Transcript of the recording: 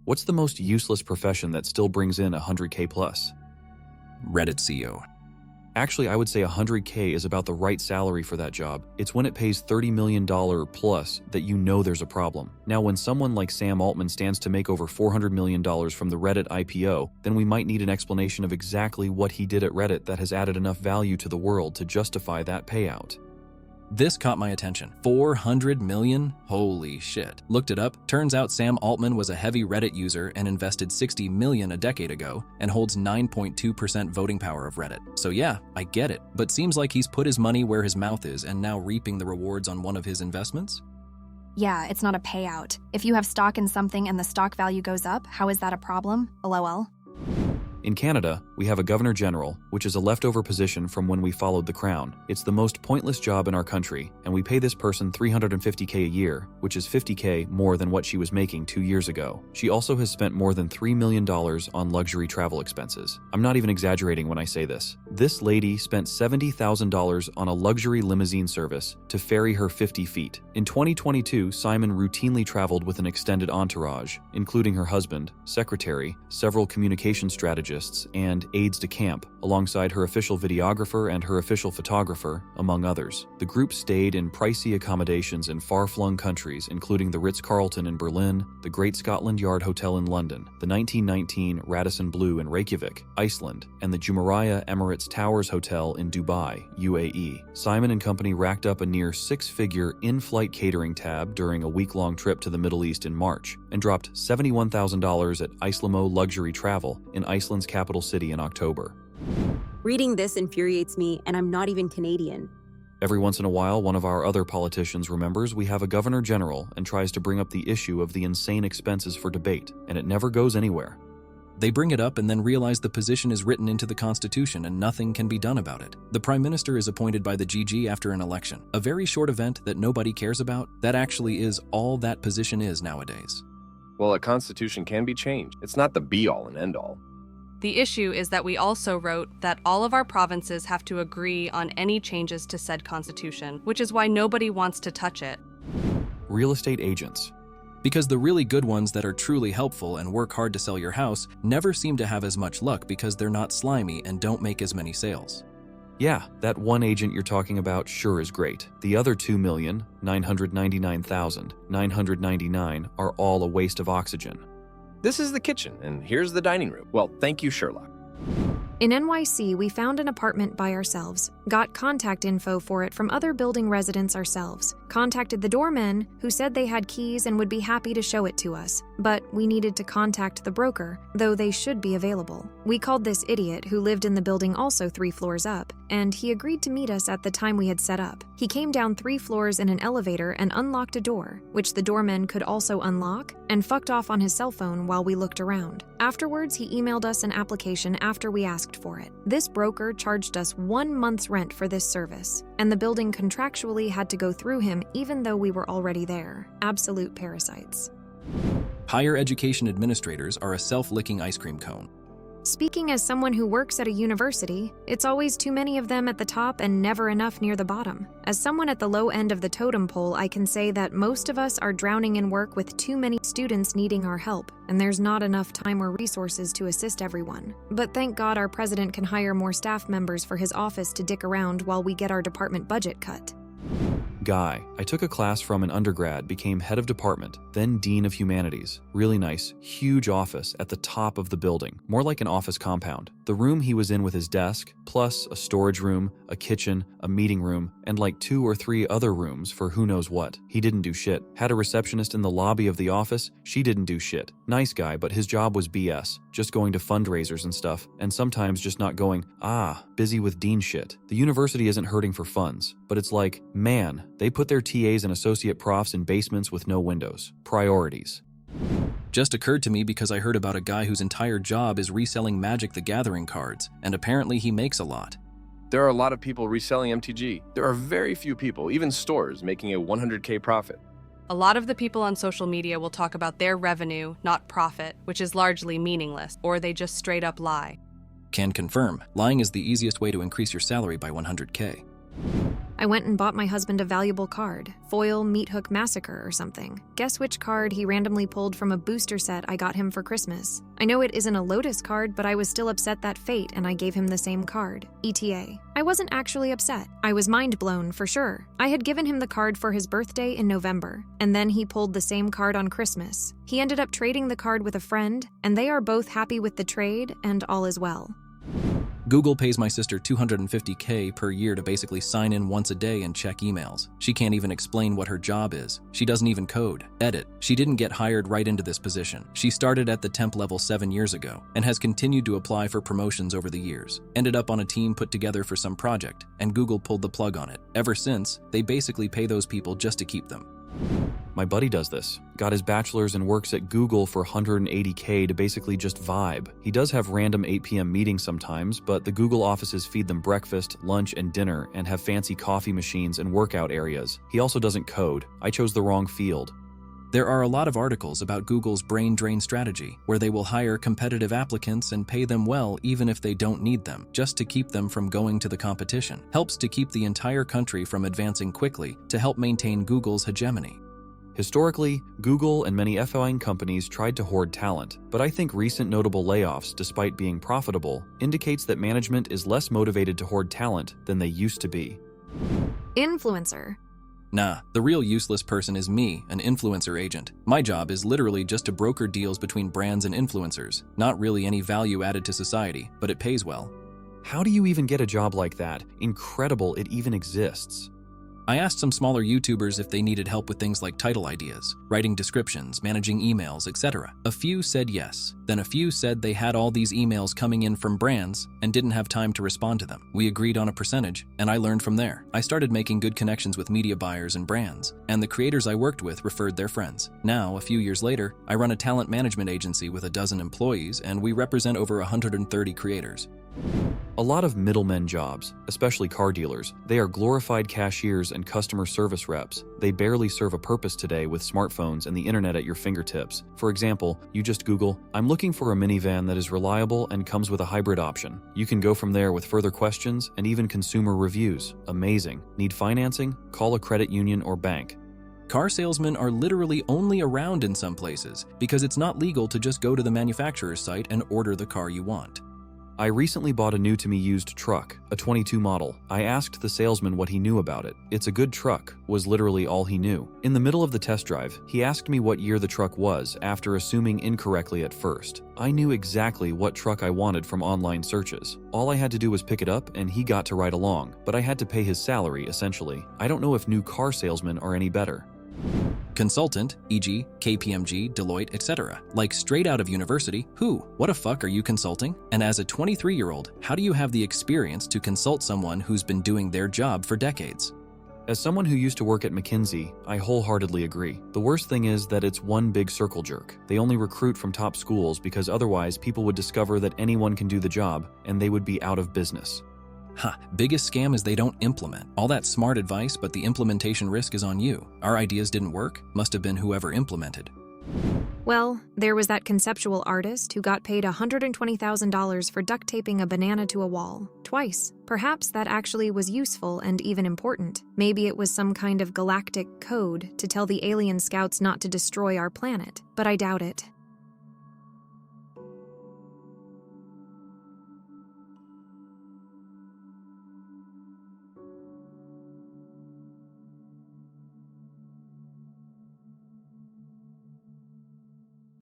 What's the most useless profession that still brings in 100K plus? Reddit CEO. Actually, I would say 100K is about the right salary for that job. It's when it pays $30 million plus that you know there's a problem. Now, when someone like Sam Altman stands to make over $400 million from the Reddit IPO, then we might need an explanation of exactly what he did at Reddit that has added enough value to the world to justify that payout. This caught my attention. 400 million? Holy shit. Looked it up. Turns out Sam Altman was a heavy Reddit user and invested 60 million a decade ago and holds 9.2% voting power of Reddit. So yeah, I get it. But seems like he's put his money where his mouth is and now reaping the rewards on one of his investments? Yeah, it's not a payout. If you have stock in something and the stock value goes up, how is that a problem? LOL. In Canada, we have a Governor General, which is a leftover position from when we followed the Crown. It's the most pointless job in our country, and we pay this person $350K a year, which is $50K more than what she was making 2 years ago. She also has spent more than $3 million on luxury travel expenses. I'm not even exaggerating when I say this. This lady spent $70,000 on a luxury limousine service to ferry her 50 feet. In 2022, Simon routinely traveled with an extended entourage, including her husband, secretary, several communication strategists, and aides de camp, alongside her official videographer and her official photographer, among others. The group stayed in pricey accommodations in far-flung countries, including the Ritz-Carlton in Berlin, the Great Scotland Yard Hotel in London, the 1919 Radisson Blu in Reykjavik, Iceland, and the Jumeirah Emirates Towers Hotel in Dubai, UAE. Simon & Company racked up a near six-figure in-flight catering tab during a week-long trip to the Middle East in March, and dropped $71,000 at Islamo Luxury Travel in Iceland's capital city in October. Reading this infuriates me, and I'm not even Canadian. Every once in a while, one of our other politicians remembers we have a Governor General and tries to bring up the issue of the insane expenses for debate, and it never goes anywhere. They bring it up and then realize the position is written into the Constitution and nothing can be done about it. The Prime Minister is appointed by the GG after an election. A very short event that nobody cares about. That actually is all that position is nowadays. Well, a constitution can be changed. It's not the be-all and end-all. The issue is that we also wrote that all of our provinces have to agree on any changes to said constitution, which is why nobody wants to touch it. Real estate agents. Because the really good ones that are truly helpful and work hard to sell your house never seem to have as much luck because they're not slimy and don't make as many sales. Yeah, that one agent you're talking about sure is great. The other 2,999,999 are all a waste of oxygen. This is the kitchen, and here's the dining room. Well, thank you, Sherlock. In NYC, we found an apartment by ourselves, got contact info for it from other building residents ourselves, contacted the doormen, who said they had keys and would be happy to show it to us, but we needed to contact the broker, though they should be available. We called this idiot, who lived in the building also 3 floors up, and he agreed to meet us at the time we had set up. He came down 3 floors in an elevator and unlocked a door, which the doorman could also unlock, and fucked off on his cell phone while we looked around. Afterwards, he emailed us an application after we asked for it. This broker charged us 1 month's rent for this service, and the building contractually had to go through him even though we were already there. Absolute parasites. Higher education administrators are a self-licking ice cream cone. Speaking as someone who works at a university, it's always too many of them at the top and never enough near the bottom. As someone at the low end of the totem pole, I can say that most of us are drowning in work with too many students needing our help, and there's not enough time or resources to assist everyone. But thank God our president can hire more staff members for his office to dick around while we get our department budget cut. Guy. I took a class from an undergrad, became head of department, then dean of humanities. Really nice, huge office at the top of the building, more like an office compound. The room he was in with his desk, plus a storage room, a kitchen, a meeting room, and like 2 or 3 other rooms for who knows what. He didn't do shit. Had a receptionist in the lobby of the office, she didn't do shit. Nice guy, but his job was BS. Just going to fundraisers and stuff, and sometimes just not going, busy with dean shit. The university isn't hurting for funds, but it's like, man, they put their TAs and associate profs in basements with no windows. Priorities. Just occurred to me because I heard about a guy whose entire job is reselling Magic the Gathering cards, and apparently he makes a lot. There are a lot of people reselling MTG. There are very few people, even stores, making a 100K profit. A lot of the people on social media will talk about their revenue, not profit, which is largely meaningless, or they just straight up lie. Can confirm, lying is the easiest way to increase your salary by 100K. I went and bought my husband a valuable card, Foil Meat Hook Massacre or something. Guess which card he randomly pulled from a booster set I got him for Christmas. I know it isn't a Lotus card, but I was still upset that fate and I gave him the same card. ETA. I wasn't actually upset. I was mind blown for sure. I had given him the card for his birthday in November, and then he pulled the same card on Christmas. He ended up trading the card with a friend, and they are both happy with the trade, and all is well. Google pays my sister $250K per year to basically sign in once a day and check emails. She can't even explain what her job is. She doesn't even code. Edit. She didn't get hired right into this position. She started at the temp level 7 years ago and has continued to apply for promotions over the years. Ended up on a team put together for some project, and Google pulled the plug on it. Ever since, they basically pay those people just to keep them. My buddy does this. Got his bachelor's and works at Google for $180K to basically just vibe. He does have random 8 p.m. meetings sometimes, but the Google offices feed them breakfast, lunch, and dinner and have fancy coffee machines and workout areas. He also doesn't code. I chose the wrong field. There are a lot of articles about Google's brain drain strategy, where they will hire competitive applicants and pay them well even if they don't need them, just to keep them from going to the competition. Helps to keep the entire country from advancing quickly to help maintain Google's hegemony. Historically, Google and many FLM companies tried to hoard talent, but I think recent notable layoffs, despite being profitable, indicates that management is less motivated to hoard talent than they used to be. Influencer. Nah, the real useless person is me, an influencer agent. My job is literally just to broker deals between brands and influencers. Not really any value added to society, but it pays well. How do you even get a job like that? Incredible it even exists. I asked some smaller YouTubers if they needed help with things like title ideas, writing descriptions, managing emails, etc. A few said yes. Then a few said they had all these emails coming in from brands and didn't have time to respond to them. We agreed on a percentage, and I learned from there. I started making good connections with media buyers and brands, and the creators I worked with referred their friends. Now, a few years later, I run a talent management agency with 12 employees, and we represent over 130 creators. A lot of middlemen jobs, especially car dealers, they are glorified cashiers and customer service reps. They barely serve a purpose today with smartphones and the internet at your fingertips. For example, you just Google, "I'm looking for a minivan that is reliable and comes with a hybrid option." You can go from there with further questions and even consumer reviews. Amazing. Need financing? Call a credit union or bank. Car salesmen are literally only around in some places because it's not legal to just go to the manufacturer's site and order the car you want. I recently bought a new-to-me used truck, a 22 model. I asked the salesman what he knew about it. "It's a good truck," was literally all he knew. In the middle of the test drive, he asked me what year the truck was after assuming incorrectly at first. I knew exactly what truck I wanted from online searches. All I had to do was pick it up and he got to ride along, but I had to pay his salary, essentially. I don't know if new car salesmen are any better. Consultant, e.g., KPMG, Deloitte, etc. Like straight out of university, who? What a fuck are you consulting? And as a 23-year-old, how do you have the experience to consult someone who's been doing their job for decades? As someone who used to work at McKinsey, I wholeheartedly agree. The worst thing is that it's one big circle jerk. They only recruit from top schools because otherwise people would discover that anyone can do the job and they would be out of business. Biggest scam is they don't implement. All that smart advice, but the implementation risk is on you. Our ideas didn't work. Must have been whoever implemented. Well, there was that conceptual artist who got paid $120,000 for duct taping a banana to a wall. Twice. Perhaps that actually was useful and even important. Maybe it was some kind of galactic code to tell the alien scouts not to destroy our planet. But I doubt it.